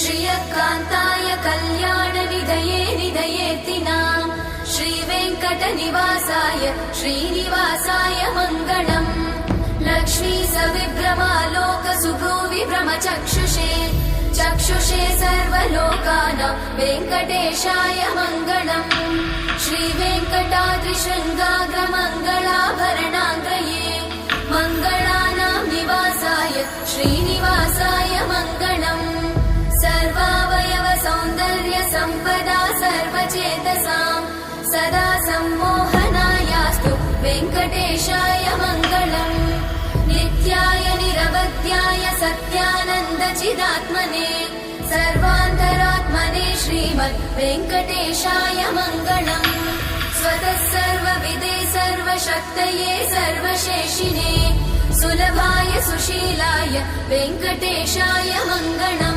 श्रियकान्ताय कल्याणनिधये निधयेऽर्तिनाम् श्रीवेङ्कटनिवासाय श्रीनिवासाय मङ्गलम् लक्ष्मी सविभ्रमालोकसुभ्रूविभ्रमचक्षुषे चक्षुषे सर्वलोकानां वेङ्कटेशाय मङ्गलम् श्रीवेङ्कटाद्रिशृङ्गाग्रमङ्गलाभरणाङ्ग्रये मङ्गलानां निवासाय श्रीनिवासाय मङ्गलम् सर्वावयव सौन्दर्य सम्पदा सर्वचेतसां सदा सम्मोहनायास्तु वेङ्कटेशाय मङ्गलम् नित्याय निरवध्याय सत्यानन्दचिदात्मने सर्वान्तरात्मने श्रीमद् वेङ्कटेशाय मङ्गलम् स्वतः सर्वविदे सर्वशक्तये सर्वशेषिने सुलभाय सुशीलाय वेङ्कटेशाय मङ्गलम्।